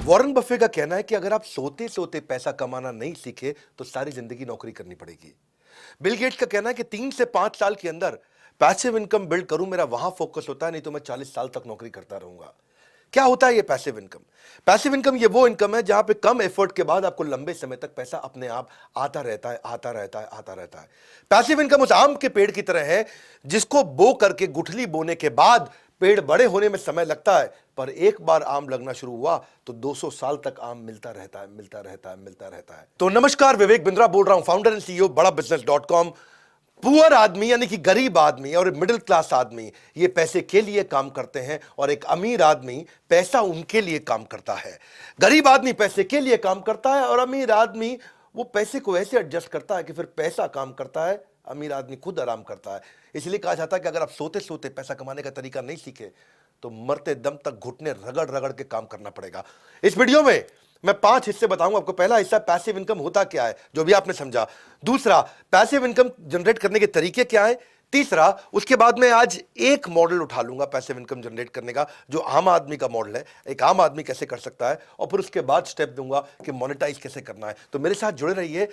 Warren Buffett का कहना है कि अगर आप सोते सोते पैसा कमाना नहीं सीखे तो सारी जिंदगी नौकरी करनी पड़ेगी। बिल गेट्स का कहना है कि 3 से 5 साल के अंदर पैसिव इनकम बिल्ड करूं, मेरा वहां फोकस होता है, नहीं तो मैं 40 साल तक नौकरी करता रहूंगा। क्या होता है ये पैसिव इनकम? पैसिव इनकम ये वो इनकम है जहां पे कम एफर्ट के बाद आपको लंबे समय तक पैसा अपने आप आता रहता है, आता रहता है, आता रहता है। पैसिव इनकम उस आम के पेड़ की तरह है जिसको बो करके गुठली बोने के बाद पेड़ बड़े होने में समय लगता है, पर एक बार आम लगना शुरू हुआ तो 200 साल तक आम मिलता रहता है, मिलता रहता है, मिलता रहता है। तो नमस्कार, विवेक बिंद्रा बोल रहा हूं, फाउंडर एंड सीईओ बड़ा बिजनेस.com। पुअर आदमी यानी कि गरीब आदमी और मिडिल क्लास आदमी ये पैसे के लिए काम करते हैं और एक अमीर आदमी पैसा उनके लिए काम करता है। गरीब आदमी पैसे के लिए काम करता है और अमीर आदमी वो पैसे को ऐसे एडजस्ट करता है कि फिर पैसा काम करता है, अमीर आदमी खुद आराम करता है। इसलिए कहा जाता है कि अगर आप सोते सोते पैसा कमाने का तरीका नहीं सीखे तो मरते दम तक घुटने रगड़ रगड़ के काम करना पड़ेगा। इस वीडियो में मैं 5 हिस्से बताऊंगा आपको। पहला हिस्सा पैसिव इनकम होता क्या है, जो भी आपने समझा। दूसरा, पैसिव इनकम जनरेट करने के तरीके क्या है। तीसरा, उसके बाद में आज एक मॉडल उठा लूंगा पैसिव इनकम जनरेट करने का, जो आम आदमी का मॉडल है, एक आम आदमी कैसे कर सकता है, और फिर उसके बाद स्टेप दूंगा कि मोनेटाइज कैसे करना है। तो मेरे साथ जुड़े रहिए।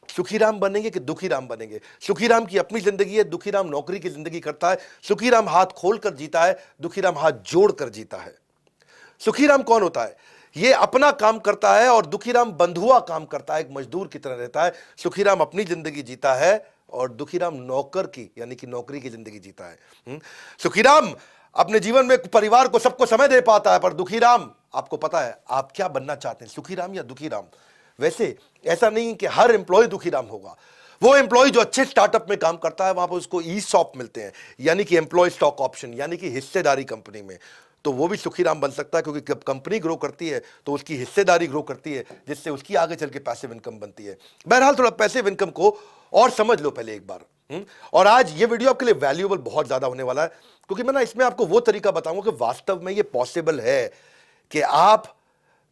सुखीराम बनेंगे कि दुखीराम बनेंगे? सुखीराम की अपनी जिंदगी है, दुखीराम नौकरी की जिंदगी करता है। सुखीराम हाथ खोल कर जीता है, दुखीराम हाथ जोड़ कर जीता है। सुखीराम कौन होता है? ये अपना काम करता है और दुखीराम बंधुआ काम करता है, एक मजदूर की तरह रहता है। सुखीराम अपनी जिंदगी जीता है और दुखीराम नौकर की यानी कि नौकरी की जिंदगी जीता है। सुखीराम अपने जीवन में परिवार को, सबको समय दे पाता है, पर दुखीराम, आपको पता है आप क्या बनना चाहते हैं, सुखीराम या दुखीराम? वैसे ऐसा नहीं कि हर एम्प्लॉय दुखीराम होगा। वो एम्प्लॉय जो अच्छे स्टार्टअप में काम करता है वहां पर उसको ईसॉप मिलते हैं, यानी कि एम्प्लॉय स्टॉक ऑप्शन, यानी कि हिस्सेदारी कंपनी में, तो वो भी सुखीराम बन सकता है, क्योंकि जब कंपनी ग्रो करती है तो उसकी हिस्सेदारी ग्रो करती है, जिससे उसकी आगे चल के पैसिव इनकम बनती है। बहरहाल थोड़ा पैसिव इनकम को और समझ लो पहले एक बार। और आज ये वीडियो आपके लिए वैल्यूएबल बहुत ज्यादा होने वाला है, क्योंकि मैं ना इसमें आपको वो तरीका बताऊंगा कि वास्तव में ये पॉसिबल है कि आप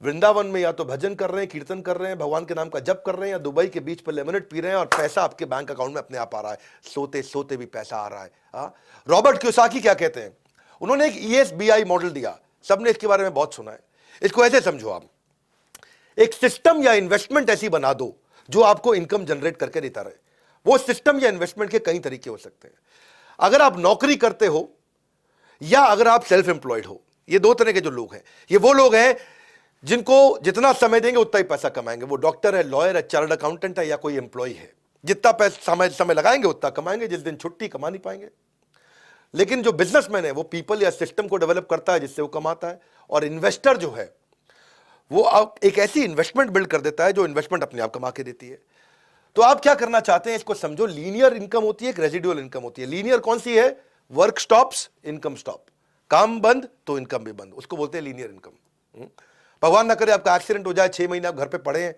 वृंदावन में या तो भजन कर रहे हैं, कीर्तन कर रहे हैं, भगवान के नाम का जप कर रहे हैं, या दुबई के बीच पर लेमनेड पी रहे हैं और पैसा आपके बैंक अकाउंट में अपने आप आ रहा है। सोते सोते भी पैसा आ रहा है। रॉबर्ट कियोसाकी क्या कहते हैं? उन्होंने एक ESBI मॉडल दिया, सबने इसके बारे में बहुत सुना है। इसको ऐसे समझो, आप एक सिस्टम या इन्वेस्टमेंट ऐसी बना दो जो आपको इनकम जनरेट करके देता रहे। वो सिस्टम या इन्वेस्टमेंट के कई तरीके हो सकते हैं। अगर आप नौकरी करते हो या अगर आप सेल्फ एम्प्लॉयड हो, ये दो तरह के जो लोग हैं, ये वो लोग हैं जिनको जितना समय देंगे उतना ही पैसा कमाएंगे। वो डॉक्टर है, लॉयर है, चार्टर्ड अकाउंटेंट है, या कोई एम्प्लॉय है, जितना पैसा समय लगाएंगे उतना कमाएंगे, जिस दिन छुट्टी कमा नहीं पाएंगे। लेकिन जो बिजनेसमैन है वो पीपल या सिस्टम को डेवलप करता है जिससे वो कमाता है। और इन्वेस्टर जो है वो अब एक ऐसी इन्वेस्टमेंट बिल्ड कर देता है जो इन्वेस्टमेंट अपने आप कमा के देती है। तो आप क्या करना चाहते हैं इसको समझो। लीनियर इनकम होती है, एक रेजिडुअल इनकम होती है। लीनियर कौन सी है? Work stops, income stop. काम बंद तो इनकम भी बंद, उसको बोलते हैं लीनियर इनकम। भगवान ना करे आपका एक्सीडेंट हो जाए, 6 महीने आप घर पे पड़े हैं,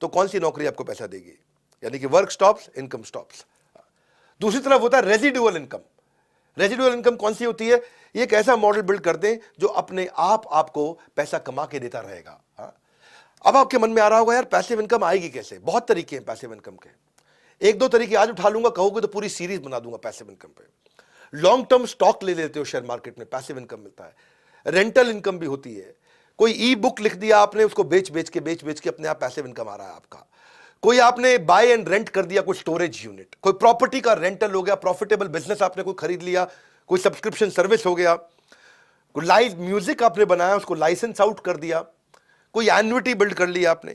तो कौन सी नौकरी आपको पैसा देगी? यानी कि वर्क स्टॉप्स, इनकम स्टॉप्स। दूसरी तरफ होता है रेजिडुअल इनकम। रेजिडुअल इनकम कौन सी होती है? ये एक ऐसा मॉडल बिल्ड कर दें जो अपने आप आपको पैसा कमा के देता रहेगा। अब आपके मन में आ रहा होगा, यार पैसिव इनकम आएगी कैसे? बहुत तरीके हैं पैसिव इनकम के। एक दो तरीके आज उठा लूंगा, कहोगे तो पूरी सीरीज बना दूंगा पैसिव इनकम पे। लॉन्ग टर्म स्टॉक ले लेते हो शेयर मार्केट में, पैसिव इनकम मिलता है। रेंटल इनकम भी होती है। कोई ई बुक लिख दिया आपने, उसको बेच बेच के अपने आप पैसिव इनकम आ रहा है आपका। कोई आपने बाय एंड रेंट कर दिया, कोई स्टोरेज यूनिट, कोई प्रॉपर्टी का रेंटल हो गया, प्रॉफिटेबल बिजनेस आपने कोई खरीद लिया, कोई सब्सक्रिप्शन सर्विस हो गया, कोई लाइव म्यूजिक आपने बनाया उसको लाइसेंस आउट कर दिया, कोई एन्युटी बिल्ड कर लिया आपने।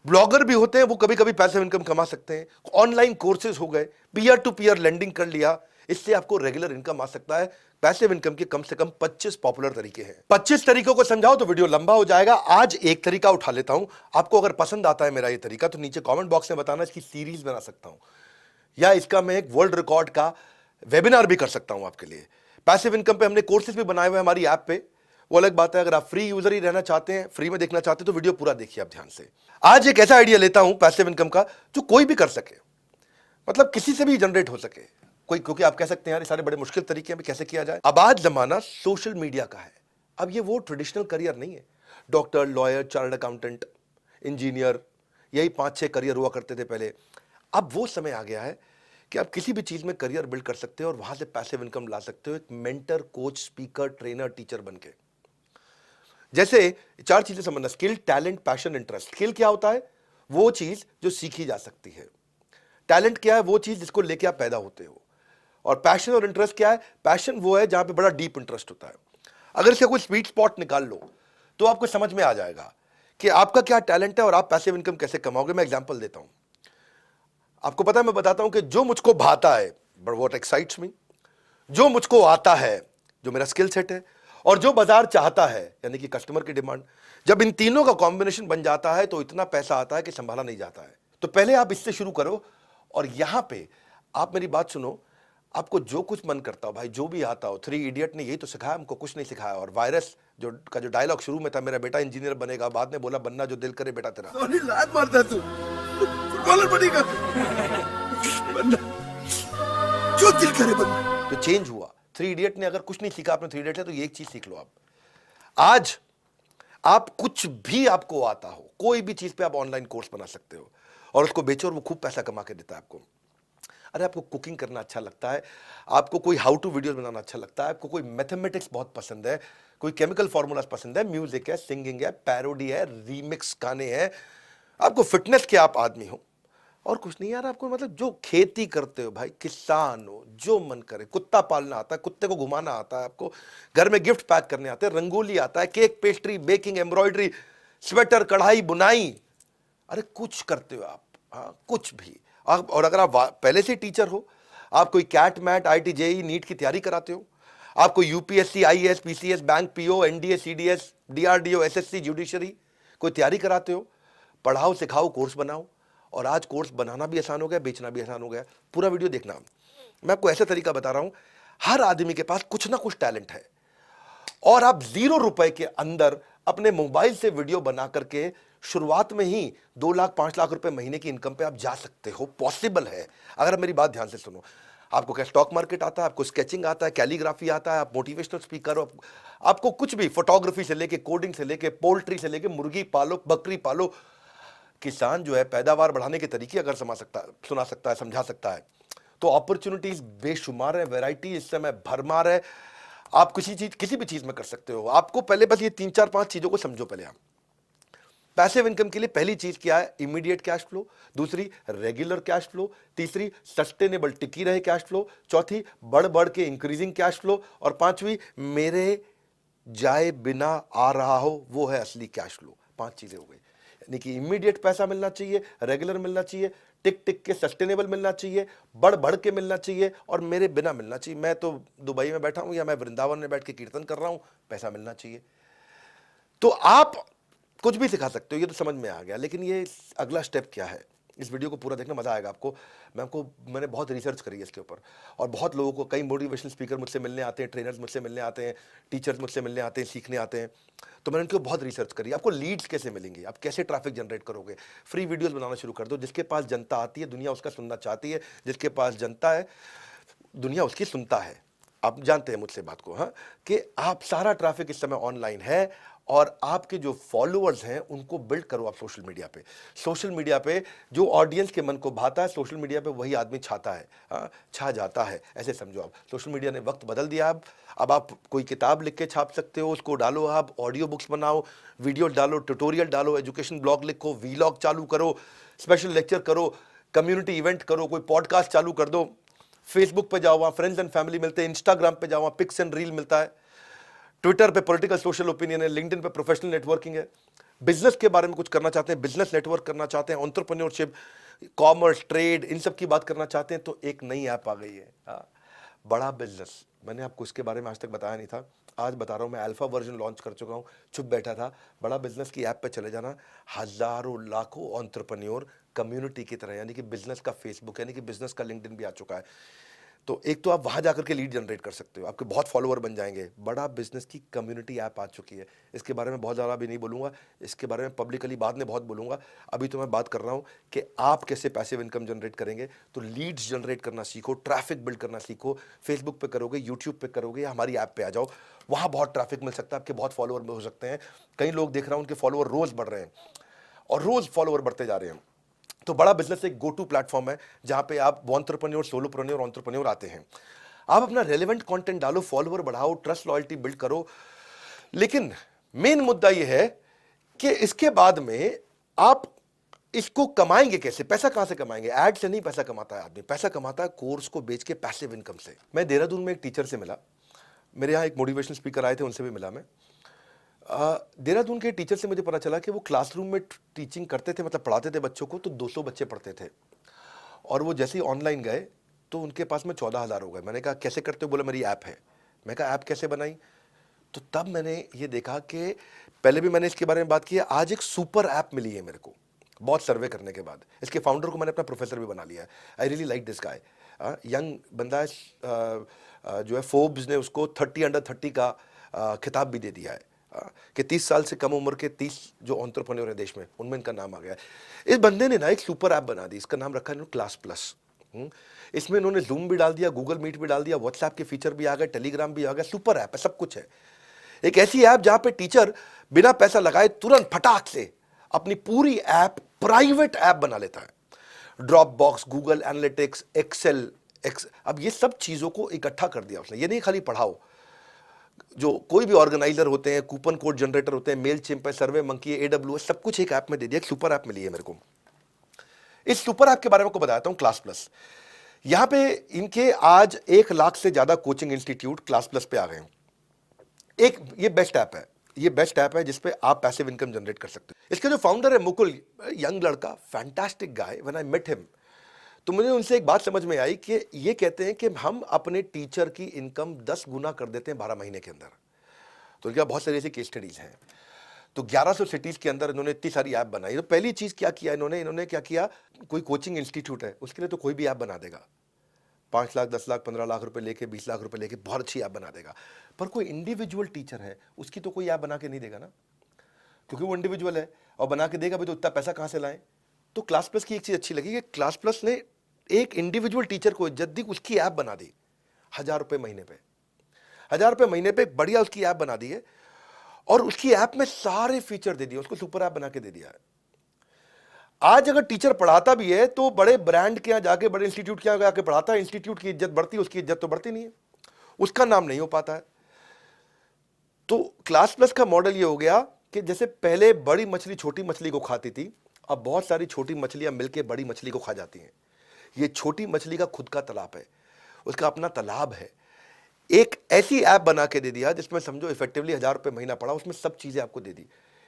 ब्लॉगर भी होते हैं, वो कभी कभी पैसिव इनकम कमा सकते हैं। ऑनलाइन कोर्सेज हो गए, पीयर टू पीयर लेंडिंग कर लिया, इससे आपको रेगुलर इनकम आ सकता है। पैसिव इनकम के कम से कम 25 पॉपुलर तरीके हैं। 25 तरीकों को समझाओ तो वीडियो लंबा हो जाएगा। आज एक तरीका उठा लेता हूं। आपको अगर पसंद आता है मेरा ये तरीका तो नीचे कमेंट बॉक्स में बताना, इसकी सीरीज बना सकता हूं या इसका मैं एक वर्ल्ड रिकॉर्ड का वेबिनार भी कर सकता हूं आपके लिए। पैसिव इनकम पे हमने कोर्सेज भी बनाए हुए हैं हमारी ऐप पे, वो अलग बात है। अगर आप फ्री यूजर ही रहना चाहते हैं, फ्री में देखना चाहते हैं, तो वीडियो पूरा देखिए आप ध्यान से। आज एक ऐसा आइडिया लेता हूं पैसिव इनकम का जो कोई भी कर सके, मतलब किसी से भी जनरेट हो सके कोई, क्योंकि आप कह सकते हैं यार ये सारे बड़े मुश्किल तरीके हैं, कैसे किया जाए। अब आज जमाना सोशल मीडिया का है। अब ये वो ट्रेडिशनल करियर नहीं है, doctor, lawyer, chartered accountant, engineer, यही 5-6 करियर हुआ करते थे पहले। अब वो समय आ गया है कि आप किसी भी चीज में करियर बिल्ड कर सकते हो और वहां से पैसिव इनकम ला सकते हो, एक mentor, coach, speaker, trainer, teacher बनके। जैसे 4 चीजें समझना, skill, talent, passion, interest. Skill क्या होता है? वो चीज जो सीखी जा सकती है। टैलेंट क्या है? वो चीज जिसको लेके आप पैदा होते हो। और पैशन और इंटरेस्ट क्या है? पैशन वो है जहां पे बड़ा डीप इंटरेस्ट होता है। अगर इसका कोई स्वीट स्पॉट निकाल लो तो आपको समझ में आ जाएगा कि आपका क्या टैलेंट है और आप पैसिव इनकम कैसे कमाओगे। मैं एग्जांपल देता हूं, आपको पता है, मैं बताता हूं कि जो मुझको भाता है, बट व्हाट एक्साइट्स मी, जो मुझको आता है, जो मेरा स्किल सेट है, और जो बाजार चाहता है, यानी कि कस्टमर की डिमांड, जब इन तीनों का कॉम्बिनेशन बन जाता है तो इतना पैसा आता है कि संभाला नहीं जाता है। तो पहले आप इससे शुरू करो, और यहां पे आप मेरी बात सुनो, आपको जो कुछ मन करता हो भाई, जो भी आता हो, 3 इडियट ने यही तो सिखाया हमको, कुछ नहीं सिखाया। और वायरस जो डायलॉग शुरू में था, मेरा बेटा इंजीनियर बनेगा, बाद में बोला बनना जो दिल करे बेटा तेरा। सोनी लात मारता तू, फुटबॉलर बनेगा, बनना जो दिल करे बनना। तो चेंज हुआ। 3 इडियट ने अगर कुछ नहीं सीखा आपने 3 इडियट है, तो ये एक चीज सीख लो आप। आज आप कुछ भी आपको आता हो, कोई भी चीज पे आप ऑनलाइन कोर्स बना सकते हो और उसको बेचो और वो खूब पैसा कमा के देता है आपको। अरे आपको कुकिंग करना अच्छा लगता है, आपको कोई हाउ टू वीडियो बनाना अच्छा लगता है, आपको कोई मैथमेटिक्स बहुत पसंद है, कोई केमिकल फॉर्मूलाज पसंद है, म्यूजिक है, सिंगिंग है, पैरोडी है, रीमिक्स गाने हैं, आपको फिटनेस के आप आदमी हो और कुछ नहीं यार, आपको मतलब जो खेती करते हो भाई, किसान हो, जो मन करे, कुत्ता पालना आता है, कुत्ते को घुमाना आता है, आपको घर में गिफ्ट पैक करने आते हैं, रंगोली आता है, cake, pastry, baking, embroidery, sweater, कढ़ाई, बुनाई, अरे कुछ करते हो आप, हाँ कुछ भी आप। और अगर आप पहले से टीचर हो, आप कोई CAT MAT, IT, JEE, NEET की तैयारी कराते हो, आप कोई UPSC, IAS, PCS, bank PO, NDA, CDS, DRDO, SSC, judiciary कोई तैयारी कराते हो, पढ़ाओ, सिखाओ, कोर्स बनाओ। और आज कोर्स बनाना भी आसान हो गया, बेचना भी आसान हो गया। पूरा वीडियो देखना, मैं आपको ऐसा तरीका बता रहा हूं, हर आदमी के पास कुछ ना कुछ टैलेंट है और आप 0 रुपए के अंदर अपने मोबाइल से वीडियो बना करके शुरुआत में ही 2 लाख 5 लाख रुपए महीने की इनकम पे आप जा सकते हो। पॉसिबल है, अगर आप मेरी बात ध्यान से सुनो। आपको क्या स्टॉक मार्केट आता है, आपको स्केचिंग आता है, कैलीग्राफी आता है, आप मोटिवेशनल स्पीकर हो, आपको कुछ भी, फोटोग्राफी से लेके, कोडिंग से लेके, पोल्ट्री से लेके, मुर्गी पालो, बकरी पालो। किसान जो है पैदावार बढ़ाने के तरीके अगर सुना सकता है, समझा सकता है, तो अपॉर्चुनिटीज बेशुमार है, वैरायटी इस समय भरमार है। आप किसी भी चीज में कर सकते हो। आपको पहले बस ये 3 4 5 चीजों को समझो। पहले आप पैसिव इनकम के लिए पहली चीज क्या है? Immediate cash flow. दूसरी, रेगुलर कैश फ्लो। तीसरी, सस्टेनेबल टिकी रहे कैश फ्लो। चौथी, बढ़ बढ़ के इंक्रीजिंग कैश फ्लो। और पांचवी, मेरे जाए बिना आ रहा हो, वो है असली कैश फ्लो। 5 चीजें हो गई, यानी कि इमीडिएट पैसा मिलना चाहिए, रेगुलर मिलना चाहिए, टिक टिक के सस्टेनेबल मिलना चाहिए, बढ़ बढ़ के मिलना चाहिए, और मेरे बिना मिलना चाहिए। मैं तो दुबई में बैठा हूं या मैं वृंदावन में बैठ के कीर्तन कर रहा हूं, पैसा मिलना चाहिए। तो आप कुछ भी सिखा सकते हो, ये तो समझ में आ गया। लेकिन ये अगला स्टेप क्या है, इस वीडियो को पूरा देखना, मजा आएगा आपको। मैंने बहुत रिसर्च करी है इसके ऊपर, और बहुत लोगों को, कई मोटिवेशनल स्पीकर मुझसे मिलने आते हैं, ट्रेनर्स मुझसे मिलने आते हैं, टीचर्स मुझसे मिलने आते हैं, सीखने आते हैं। तो मैंने उनके बहुत रिसर्च करी। आपको लीड्स कैसे मिलेंगे, आप कैसे ट्रैफिक जनरेट करोगे? फ्री वीडियोस बनाना शुरू कर दो। जिसके पास जनता आती है, दुनिया उसका सुनना चाहती है। जिसके पास जनता है, दुनिया उसकी सुनता है। आप जानते हैं मुझसे बात को, हाँ, कि आप सारा ट्रैफिक इस समय ऑनलाइन है, और आपके जो फॉलोअर्स हैं उनको बिल्ड करो आप सोशल मीडिया पे। सोशल मीडिया पे जो ऑडियंस के मन को भाता है, सोशल मीडिया पे वही आदमी छाता है, हाँ, छा जाता है, ऐसे समझो आप। सोशल मीडिया ने वक्त बदल दिया। अब आप कोई किताब लिख के छाप सकते हो, उसको डालो, आप ऑडियो बुक्स बनाओ, वीडियो डालो, ट्यूटोरियल डालो, एजुकेशन ब्लॉग लिखो, वीलॉग चालू करो, स्पेशल लेक्चर करो, कम्युनिटी इवेंट करो, कोई पॉडकास्ट चालू कर दो। फेसबुक पे जाओ, वहाँ फ्रेंड्स एंड फैमिली मिलते हैं। इंस्टाग्राम पे जाओ, वहाँ पिक्स एंड रील मिलता है। ट्विटर पे पॉलिटिकल सोशल ओपिनियन है। लिंक्डइन पे प्रोफेशनल नेटवर्किंग है। बिजनेस के बारे में कुछ करना चाहते हैं, बिजनेस नेटवर्क करना चाहते हैं, एंटरप्रेन्योरशिप, कॉमर्स, ट्रेड, इन सब की बात करना चाहते हैं, तो एक नई ऐप आ गई है, हाँ, बड़ा बिजनेस। मैंने आपको इसके बारे में आज तक बताया नहीं था, आज बता रहा हूँ। मैं अल्फा वर्जन लॉन्च कर चुका हूँ, चुप बैठा था। बड़ा बिजनेस की ऐप पे चले जाना, हजारों लाखों एंटरप्रेन्योर कम्युनिटी की तरह, यानी कि बिजनेस का फेसबुक, यानी कि बिजनेस का लिंक्डइन भी आ चुका है। तो एक तो आप वहां जाकर के लीड जनरेट कर सकते हो, आपके बहुत फॉलोअर बन जाएंगे। बड़ा बिजनेस की कम्युनिटी ऐप आ चुकी है। इसके बारे में बहुत ज़्यादा भी नहीं बोलूँगा, इसके बारे में पब्लिकली बाद में बहुत बोलूँगा। अभी तो मैं बात कर रहा हूँ कि आप कैसे पैसिव इनकम जनरेट करेंगे। तो लीड्स जनरेट करना सीखो, ट्रैफिक बिल्ड करना सीखो। फेसबुक पे करोगे, यूट्यूब पे करोगे, या हमारी ऐप पे आ जाओ, वहाँ बहुत ट्रैफिक मिल सकता है, आपके बहुत फॉलोअर हो सकते हैं। कई लोग देख रहा हूँ उनके फॉलोअर रोज़ बढ़ रहे हैं, और रोज़ फॉलोअर बढ़ते जा रहे हैं। तो बड़ा बिजनेस एक गो टू प्लेटफॉर्म है, जहाँ पे आप एंटरप्रेन्योर, सोलोप्रेन्योर, एंटरप्रेन्योर आते हैं। आप अपना रेलेवेंट कंटेंट डालो, फॉलोअर बढ़ाओ, ट्रस्ट लॉयल्टी बिल्ड करो। लेकिन मेन मुद्दा यह है कि इसके बाद में आप इसको कमाएंगे कैसे, पैसा कहां से कमाएंगे? ऐड से नहीं पैसा कमाता है आदमी, पैसा कमाता है कोर्स को बेच के पैसिव इनकम से। मैं देहरादून में एक टीचर से मिला, मेरे यहाँ एक मोटिवेशनल स्पीकर आए थे, उनसे भी मिला मैं। देहरादून के टीचर से मुझे पता चला कि वो क्लासरूम में टीचिंग करते थे, मतलब पढ़ाते थे बच्चों को, तो 200 बच्चे पढ़ते थे, और वो जैसे ही ऑनलाइन गए तो उनके पास में 14,000 हो गए। मैंने कहा कैसे करते हो? बोला मेरी ऐप है। मैं कहा ऐप कैसे बनाई? तो तब मैंने ये देखा कि पहले भी मैंने इसके बारे में बात की है, आज एक सुपर ऐप मिली है मेरे को बहुत सर्वे करने के बाद। इसके फाउंडर को मैंने अपना प्रोफेसर भी बना लिया है। I really like this guy, young बंदा है, जो है फोर्ब्स ने उसको 30 अंडर 30 का खिताब भी दे दिया है, कि 30 साल से कम उम्र के 30 जो एंटरप्रेन्योर है देश में, उनमें इनका नाम आ गया है। इस बंदे ने ना एक सुपर ऐप बना दी, इसका नाम रखा है क्लास प्लस। इसमें इन्होंने जूम भी डाल दिया, गूगल मीट भी डाल दिया, व्हाट्सएप के फीचर भी आ गए, टेलीग्राम भी आ गया, सुपर ऐप है, सब कुछ है। एक ऐसी ऐप जहां पे टीचर बिना पैसा लगाए तुरंत फटाक से अपनी पूरी ऐप प्राइवेट ऐप बना लेता है। Dropbox, Google Analytics, Excel, अब ये सब चीजों को इकट्ठा कर दिया उसने। ये नहीं खाली पढ़ाओ, जो कोई भी ऑर्गेनाइजर होते हैं, कूपन कोड जनरेटर होते हैं, मेल चिम्प है, सर्वे मंकी है, AWS, सब कुछ एक ऐप में दे दिया। एक सुपर ऐप मिली है मेरे को। इस सुपर ऐप के बारे में आपको बताता हूं, क्लास प्लस। यहां पे इनके आज 1 लाख से ज्यादा कोचिंग इंस्टीट्यूट क्लास प्लस पे आ गए हैं। एक ये बेस्ट ऐप है, ये बेस्ट ऐप है जिसपे आप पैसिव इनकम जनरेट कर सकते हो। इसके जो फाउंडर है मुकुल, यंग लड़का, fantastic guy. When I met him तो मुझे उनसे एक बात समझ में आई कि ये कहते हैं कि हम अपने टीचर की इनकम 10 गुना कर देते हैं 12 महीने के अंदर। तो इनका बहुत सारी ऐसी केस स्टडीज हैं। तो 1100 सिटीज के अंदर इन्होंने इतनी सारी ऐप बनाई। तो पहली चीज क्या किया इन्होंने क्या किया, कोई कोचिंग इंस्टीट्यूट है उसके लिए तो कोई भी ऐप बना देगा, 5 लाख, 10 लाख, 15 लाख रुपए लेके, 20 लाख रुपए लेके बहुत अच्छी ऐप बना देगा। पर कोई इंडिविजुअल टीचर है उसकी तो कोई ऐप बना के नहीं देगा ना, क्योंकि वो इंडिविजुअल है और बना के देगा भी तो इतना पैसा कहां से लाए। तो क्लास प्लस की एक चीज अच्छी लगी कि क्लास प्लस ने एक इंडिविजुअल टीचर को इज्जत दी, उसकी ऐप बना दी 1,000 रुपए महीने पे, 1,000 रुपए महीने पे बढ़िया उसकी ऐप बना दी है, और उसकी ऐप में सारे फीचर दे दिए, उसको सुपर ऐप बना के दे दिया है। आज अगर टीचर पढ़ाता भी है तो बड़े ब्रांड के यहां जाके, बड़े इंस्टीट्यूट के यहां जाके पढ़ाता है, इंस्टीट्यूट की इज्जत बढ़ती है, उसकी इज्जत तो बढ़ती नहीं है, उसका नाम नहीं हो पाता है। तो क्लास प्लस का मॉडल ये हो गया कि जैसे पहले बड़ी मछली छोटी मछली को खाती थी, अब बहुत सारी छोटी मछलियां मिलकर बड़ी मछली को खा जाती हैं। ये छोटी मछली का खुद का तालाब है, उसका अपना तालाब है। एक ऐसी ऐप बना के दे दिया जिसमें समझो इफेक्टिवली 1,000 रुपए महीना पड़ा, उसमें सब चीजें आपको दे दी।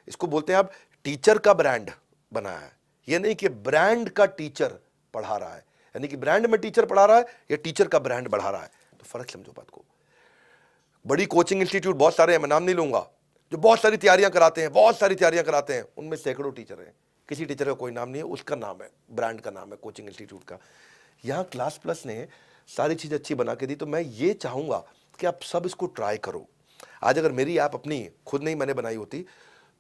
इसको बोलते हैं आप टीचर का ब्रांड बनाया है। ये नहीं कि ब्रांड का टीचर पढ़ा रहा है, यानी कि ब्रांड में टीचर पढ़ा रहा है या टीचर का ब्रांड बढ़ा रहा है, तो फर्क समझो बात को। बड़ी कोचिंग इंस्टीट्यूट बहुत सारे हैं, मैं नाम नहीं लूंगा, जो बहुत सारी तैयारियां कराते हैं, बहुत सारी तैयारियां कराते हैं, उनमें सैकड़ों टीचर हैं, किसी टीचर का कोई नाम नहीं है, उसका नाम है, ब्रांड का नाम है कोचिंग इंस्टीट्यूट का। यहां क्लास प्लस ने सारी चीजें अच्छी बना के दी। तो मैं ये चाहूंगा कि आप सब इसको ट्राई करो। आज अगर मेरी ऐप अपनी खुद नहीं मैंने बनाई होती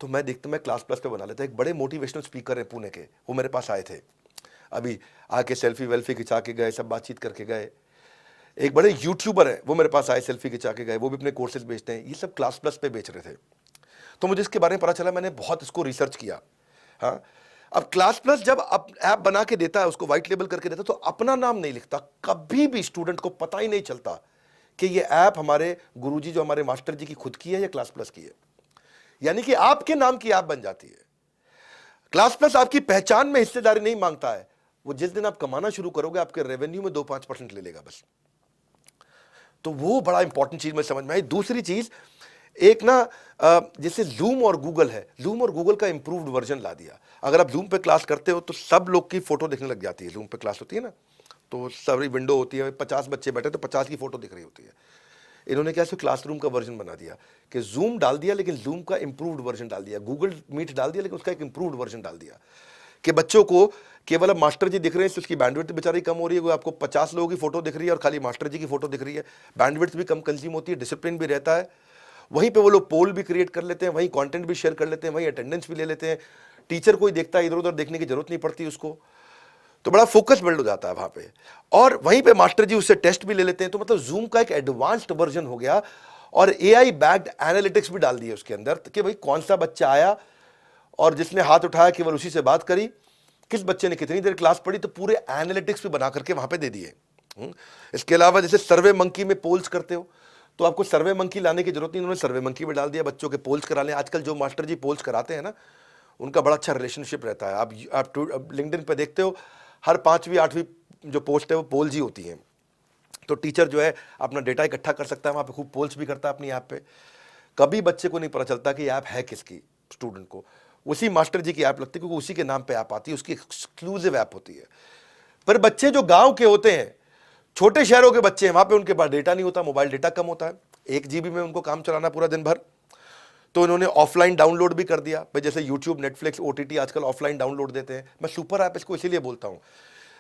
तो मैं देखता, मैं क्लास प्लस पे बना लेता। एक बड़े मोटिवेशनल स्पीकर हैं पुणे के, वो मेरे पास आए थे, अभी आके सेल्फी वेल्फी खिंचा के गए, सब बातचीत करके गए। एक बड़े यूट्यूबर है, वो मेरे पास आए, सेल्फी खिंचा के गए, वो भी अपने कोर्सेज बेचते हैं। ये सब क्लास प्लस पे बेच रहे थे। तो मुझे इसके बारे में पता चला, मैंने बहुत इसको रिसर्च किया। हाँ, अब क्लास प्लस जब ऐप बना के देता है, उसको व्हाइट लेबल करके देता है, तो अपना नाम नहीं लिखता। कभी भी स्टूडेंट को पता ही नहीं चलता कि ये ऐप हमारे गुरुजी, जो हमारे मास्टर जी की खुद की है या क्लास प्लस की है। यानी कि आपके नाम की ऐप बन जाती है। क्लास प्लस आपकी पहचान में हिस्सेदारी नहीं मांगता है। वो जिस दिन आप कमाना शुरू करोगे, आपके रेवेन्यू में 2-5% ले लेगा बस। तो वो बड़ा इंपॉर्टेंट चीज में समझ में आई। दूसरी चीज, एक ना जैसे जूम और गूगल है, जूम और गूगल का इंप्रूव्ड वर्जन ला दिया। अगर आप जूम पे क्लास करते हो तो सब लोग की फोटो दिखने लग जाती है। जूम पे क्लास होती है ना, तो सारी विंडो होती है, 50 बच्चे बैठे तो 50 की फोटो दिख रही होती है। इन्होंने क्या सिर्फ क्लासरूम का वर्जन बना दिया कि जूम डाल दिया, लेकिन जूम का इंप्रूव्ड वर्जन डाल दिया। गूगल मीट डाल दिया, लेकिन उसका एक इंप्रूव्ड वर्जन डाल दिया कि बच्चों को केवल अब मास्टर जी दिख रहे हैं, तो उसकी बैंडविड्थ बेचारी कम हो रही है। आपको 50 लोगों की फोटो दिख रही है और खाली मास्टर जी की फोटो दिख रही है, बैंडविड्थ भी कम कंज्यूम होती है, डिसिप्लिन भी रहता है। वहीं पे वो लोग पोल भी क्रिएट कर लेते हैं, वहीं कंटेंट भी शेयर कर लेते हैं, वहीं अटेंडेंस भी ले लेते हैं। टीचर कोई देखता है, इधर उधर देखने की जरूरत नहीं पड़ती उसको, तो बड़ा फोकस बिल्ड हो जाता है वहां पे। और वहीं पे मास्टर जी उससे टेस्ट भी ले लेते हैं। तो मतलब जूम का एक एडवांस्ड वर्जन हो गया, और एआई बैक्ड एनालिटिक्स भी डाल दिए उसके अंदर कि भाई कौन सा बच्चा आया और जिसने हाथ उठाया केवल उसी से बात करी, किस बच्चे ने कितनी देर क्लास पढ़ी, तो पूरे एनालिटिक्स भी बना करके वहां पे दे दिए। इसके अलावा जैसे सर्वे मंकी में पोल्स करते हो, तो आपको सर्वे मंकी लाने की जरूरत नहीं, उन्होंने सर्वे मंकी भी डाल दिया, बच्चों के पोल्स करा लें। आजकल जो मास्टर जी पोल्स कराते हैं ना, उनका बड़ा अच्छा रिलेशनशिप रहता है। आप लिंक्डइन पे देखते हो, हर 5वीं 8वीं जो पोस्ट है वो पोल्स ही होती हैं। तो टीचर जो है अपना डेटा इकट्ठा कर सकता है, वहाँ पे खूब पोल्स भी करता है अपनी ऐप पे। कभी बच्चे को नहीं पता चलता कि ऐप है किसकी, स्टूडेंट को उसी मास्टर जी की ऐप लगती है, क्योंकि उसी के नाम पे ऐप आती है, उसकी एक्सक्लूसिव ऐप होती है। पर बच्चे जो गांव के होते हैं, छोटे शहरों के बच्चे हैं, वहां पे उनके पास डेटा नहीं होता, मोबाइल डेटा कम होता है, 1 GB में उनको काम चलाना पूरा दिन भर। तो इन्होंने ऑफलाइन डाउनलोड भी कर दिया भाई, जैसे यूट्यूब, नेटफ्लिक्स, OTT आजकल ऑफलाइन डाउनलोड देते हैं। मैं सुपर ऐप इसको इसीलिए बोलता हूं।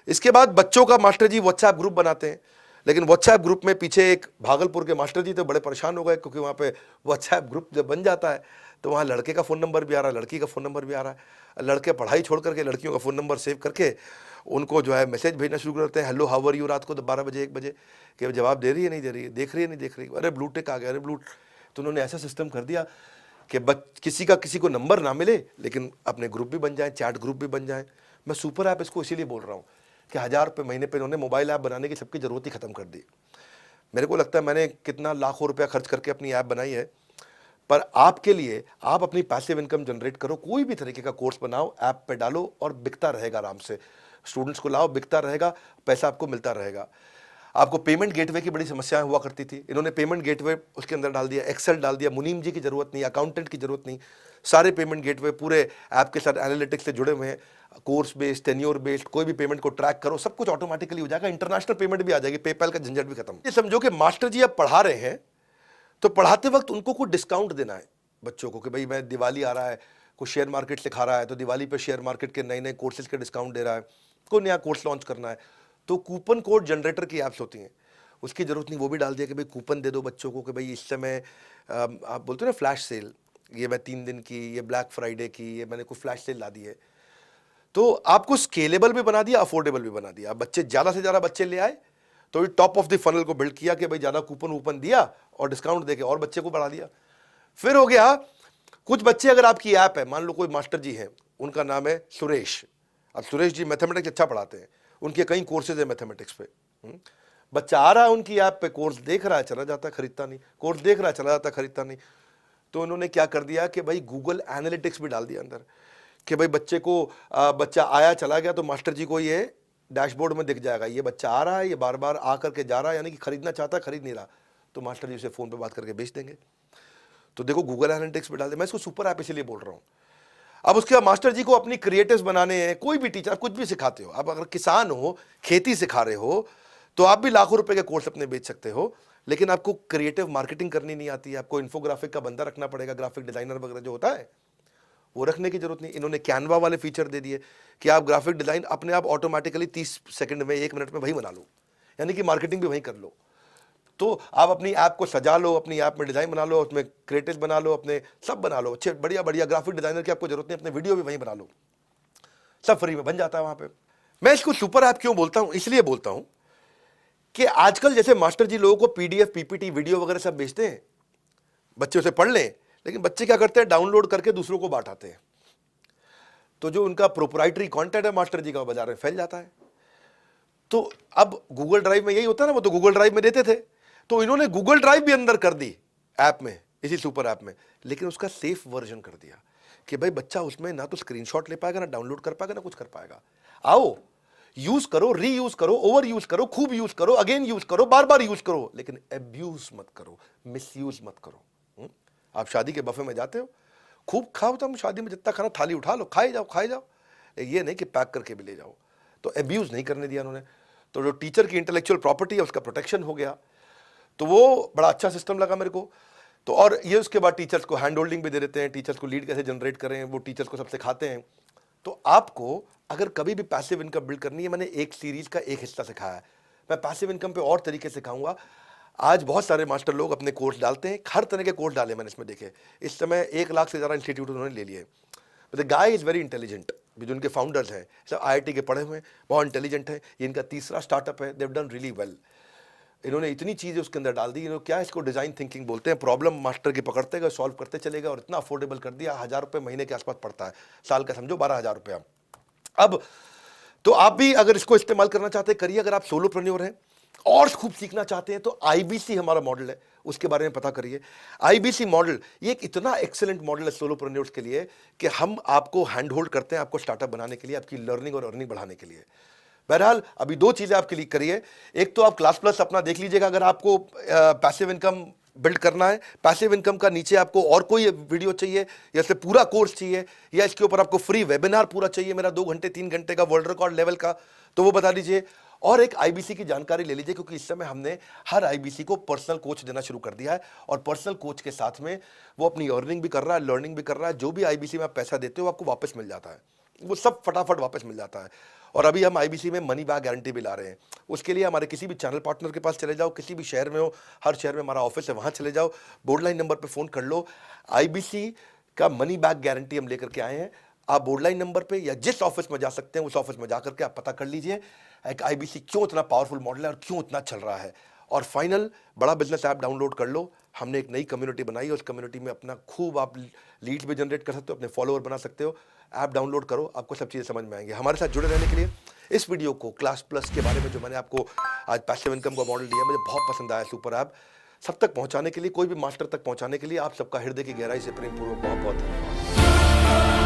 इसके बाद बच्चों का मास्टर जी व्हाट्सएप ग्रुप बनाते हैं, लेकिन व्हाट्सएप ग्रुप में पीछे एक भागलपुर के मास्टर जी तो बड़े परेशान हो गए, क्योंकि वहाँ पे व्हाट्सएप ग्रुप जब बन जाता है तो वहाँ लड़के का फ़ोन नंबर भी आ रहा है, लड़की का फ़ोन नंबर भी आ रहा है। लड़के पढ़ाई छोड़ करके लड़कियों का फ़ोन नंबर सेव करके उनको जो है मैसेज भेजना शुरू करते हैं, हेलो हाउ आर यू, रात को 12 बजे 1 बजे, कि जवाब दे रही है नहीं दे रही है, देख रही है नहीं देख रही है, अरे ब्लू टिक आ गया, अरे ब्लू। तो उन्होंने ऐसा सिस्टम कर दिया कि किसी का किसी को नंबर ना मिले, लेकिन अपने ग्रुप भी बन जाए, चैट ग्रुप भी बन जाए। मैं सुपर ऐप इसको इसीलिए बोल रहा हूँ कि 1000 रुपये महीने पे इन्होंने मोबाइल ऐप बनाने की सबकी ज़रूरत ही ख़त्म कर दी। मेरे को लगता है मैंने कितना लाखों रुपया खर्च करके अपनी ऐप बनाई है, पर आपके लिए आप अपनी पैसिव इनकम जनरेट करो, कोई भी तरीके का कोर्स बनाओ, ऐप पे डालो और बिकता रहेगा आराम से। स्टूडेंट्स को लाओ, बिकता रहेगा, पैसा आपको मिलता रहेगा। आपको पेमेंट गेटवे की बड़ी समस्याएं हुआ करती थी, इन्होंने पेमेंट गेटवे उसके अंदर डाल दिया, एक्सेल डाल दिया, मुनीम जी की जरूरत नहीं, अकाउंटेंट की जरूरत नहीं, सारे पेमेंट गेटवे पूरे ऐप के साथ एनालिटिक्स से जुड़े हुए हैं। कोर्स बेस्ड, टेन्योर बेस्ड, कोई भी पेमेंट को ट्रैक करो, सब कुछ ऑटोमेटिकली हो जाएगा, इंटरनेशनल पेमेंट भी आ जाएगी, पेपैल का झंझट भी खत्म। ये समझो कि मास्टर जी अब पढ़ा रहे हैं, तो पढ़ाते वक्त उनको कुछ डिस्काउंट देना है बच्चों को, कि भाई मैं दिवाली आ रहा है, कुछ शेयर मार्केट सिखा रहा है, तो दिवाली पे शेयर मार्केट के नए नए कोर्सेज के डिस्काउंट दे रहा है, कोई नया कोर्स लॉन्च करना है, तो कूपन कोड जनरेटर की ऐप्स होती हैं, उसकी जरूरत नहीं, वो भी डाल दिया कि भाई कूपन दे दो बच्चों को कि भाई इस समय आप बोलते हो ना फ्लैश सेल, ये मैं 3 दिन की, ये ब्लैक फ्राइडे की, ये मैंने कोई फ्लैश सेल ला दी है। तो आपको स्केलेबल भी बना दिया, अफोर्डेबल भी बना दिया। बच्चे ज़्यादा से ज़्यादा बच्चे ले आए तो ये टॉप ऑफ द फनल को बिल्ड किया कि भाई ज़्यादा कूपन वूपन दिया और डिस्काउंट देके और बच्चे को बढ़ा दिया। फिर हो गया कुछ बच्चे, अगर आपकी ऐप है, मान लो कोई मास्टर जी हैं, उनका नाम है सुरेश, अब सुरेश जी मैथमेटिक्स अच्छा पढ़ाते हैं, उनके कई कोर्सेज है मैथमेटिक्स पे। बच्चा आ रहा है उनकी ऐप पे, कोर्स देख रहा है चला जाता है, खरीदता नहीं, कोर्स देख रहा है चला जाता है, खरीदता नहीं। तो उन्होंने क्या कर दिया कि भाई गूगल एनालिटिक्स भी डाल दिया अंदर, कि भाई बच्चे को बच्चा आया चला गया तो मास्टर जी को ये डैशबोर्ड में दिख जाएगा, ये बच्चा आ रहा है, ये बार बार आ करके जा रहा है, यानी कि खरीदना चाहता है, खरीद नहीं रहा, तो मास्टर जी उसे फ़ोन पे बात करके बेच देंगे। तो देखो गूगल एनालिटिक्स पे डाल दे। मैं इसको सुपर ऐप इसलिए बोल रहा हूँ। अब उसके बाद मास्टर जी को अपनी क्रिएटिव्स बनाने हैं, कोई भी टीचर, आप कुछ भी सिखाते हो, आप अगर किसान हो, खेती सिखा रहे हो, तो आप भी लाखों रुपए के कोर्स अपने बेच सकते हो, लेकिन आपको क्रिएटिव मार्केटिंग करनी नहीं आती है, आपको इन्फोग्राफिक का बंदा रखना पड़ेगा, ग्राफिक डिजाइनर वगैरह जो होता है वो रखने की जरूरत नहीं। इन्होंने कैनवा वाले फीचर दे दिए कि आप ग्राफिक डिजाइन अपने आप ऑटोमेटिकली 30 सेकंड में, 1 मिनट में वही बना लो, यानी कि मार्केटिंग भी वही कर लो। तो आप अपनी ऐप को सजा लो, अपनी ऐप में डिजाइन बना लो, उसमें क्रिएटिव बना लो, अपने सब बना लो, अच्छे बढ़िया बढ़िया ग्राफिक डिजाइनर की आपको जरूरत नहीं, अपने वीडियो भी वहीं बना लो, सब फ्री में बन जाता है वहां पे। मैं इसको सुपर ऐप क्यों बोलता हूं? इसलिए बोलता हूं कि आजकल जैसे मास्टर जी लोगों को पीडीएफ, पीपीटी, वीडियो वगैरह सब भेजते हैं, बच्चे उसे पढ़ लें, लेकिन बच्चे क्या करते हैं, डाउनलोड करके दूसरों को बांटाते हैं। तो जो उनका प्रोप्राइटरी कंटेंट है मास्टर जी का, बाजार में फैल जाता है। तो अब गूगल ड्राइव में यही होता है ना, वो तो गूगल ड्राइव में देते थे, तो इन्होंने गूगल ड्राइव भी अंदर कर दी ऐप में, इसी सुपर ऐप में, लेकिन उसका सेफ वर्जन कर दिया कि भाई बच्चा उसमें ना तो स्क्रीनशॉट ले पाएगा, ना डाउनलोड कर पाएगा, ना कुछ कर पाएगा। आओ यूज करो, रीयूज करो, ओवर यूज करो, खूब यूज करो, अगेन यूज करो, बार बार यूज करो, लेकिन अब्यूज मत करो, मिसयूज मत करो। आप शादी के बफे में जाते हो, खूब खाओ, तुम शादी में जितना खाना थाली उठा लो, खाए जाओ खाए जाओ, ये नहीं कि पैक करके भी ले जाओ। तो अब्यूज नहीं करने दिया उन्होंने। तो जो टीचर की इंटेलेक्चुअल प्रॉपर्टी है उसका प्रोटेक्शन हो गया, तो वो बड़ा अच्छा सिस्टम लगा मेरे को। तो और ये उसके बाद टीचर्स को हैंड होल्डिंग भी दे देते हैं, टीचर्स को लीड कैसे जनरेट करें वो टीचर्स को सब सिखाते हैं। तो आपको अगर कभी भी पैसिव इनकम बिल्ड करनी है, मैंने एक सीरीज का एक हिस्सा सिखाया है, मैं पैसिव इनकम पे और तरीके सिखाऊंगा। आज बहुत सारे मास्टर लोग अपने कोर्स डालते हैं, हर तरह के कोर्स डाले मैंने इसमें देखे। इस समय 1 लाख से ज़्यादा इंस्टीट्यूट उन्होंने ले लिए। The guy is very intelligent, जो उनके फाउंडर्स हैं सब IIT के पढ़े हुए हैं, बहुत इंटेलिजेंट है। ये इनका तीसरा स्टार्टअप है, देव डन रियली वेल। इन्होंने इतनी चीज़ें उसके अंदर डाल दी, इन्होंने क्या इसको डिज़ाइन थिंकिंग बोलते हैं, प्रॉब्लम मास्टर की पकड़ते गए, सॉल्व करते चले गए और इतना अफोर्डेबल कर दिया। 1000 रुपये महीने के आसपास पड़ता है, साल का समझो 12,000 रुपया। अब तो आप भी अगर इसको इस्तेमाल करना चाहते हैं करिए। अगर आप सोलोप्रेन्योर हैं, और खूब सीखना चाहते हैं तो आईबीसी हमारा मॉडल है, उसके बारे में पता करिए। आईबीसी मॉडल ये एक इतना एक्सीलेंट मॉडल है सोलोप्रेन्योर्स के लिए कि हम आपको हैंड होल्ड करते हैं आपको स्टार्टअप बनाने के लिए, आपकी लर्निंग और अर्निंग बढ़ाने के लिए। बहरहाल अभी दो चीजें आप क्लिक करिए। एक तो आप क्लास प्लस अपना देख लीजिएगा अगर आपको पैसिव इनकम बिल्ड करना है। पैसिव इनकम का नीचे आपको और कोई वीडियो चाहिए या फिर पूरा कोर्स चाहिए या इसके ऊपर आपको फ्री वेबिनार पूरा चाहिए मेरा 2 घंटे 3 घंटे का वर्ल्ड रिकॉर्ड लेवल का, तो वो बता दीजिए। और एक आईबीसी की जानकारी ले लीजिए क्योंकि इस समय हमने हर आईबीसी को पर्सनल कोच देना शुरू कर दिया है और पर्सनल कोच के साथ में वो अपनी अर्निंग भी कर रहा है, लर्निंग भी कर रहा है। जो भी आईबीसी में आप पैसा देते हो आपको वापस मिल जाता है, वो सब फटाफट वापस मिल जाता है। और अभी हम आईबीसी में मनी बैक गारंटी भी ला रहे हैं। उसके लिए हमारे किसी भी चैनल पार्टनर के पास चले जाओ, किसी भी शहर में हो, हर शहर में हमारा ऑफिस है, वहां चले जाओ, बोर्ड लाइन नंबर पे फोन कर लो। आईबीसी का मनी बैक गारंटी हम लेकर के आए हैं। आप बोर्ड लाइन नंबर पे या जिस ऑफिस में जा सकते हैं उस ऑफिस में जाकर के आप पता कर लीजिए एक आईबीसी क्यों इतना पावरफुल मॉडल है और क्यों इतना चल रहा है। और फाइनल, बड़ा बिजनेस ऐप डाउनलोड कर लो। हमने एक नई कम्युनिटी बनाई है, उस कम्युनिटी में अपना खूब आप लीड्स भी जनरेट कर सकते हो, अपने फॉलोअर बना सकते हो। ऐप डाउनलोड करो, आपको सब चीज़ें समझ में आएंगी। हमारे साथ जुड़े रहने के लिए इस वीडियो को क्लास प्लस के बारे में जो मैंने आपको आज पैसिव इनकम का मॉडल दिया मुझे बहुत पसंद आया। सुपर ऐप सब तक पहुंचाने के लिए, कोई भी मास्टर तक पहुंचाने के लिए आप सबका हृदय की गहराई से प्रेम पूर्वक बहुत बहुत धन्यवाद।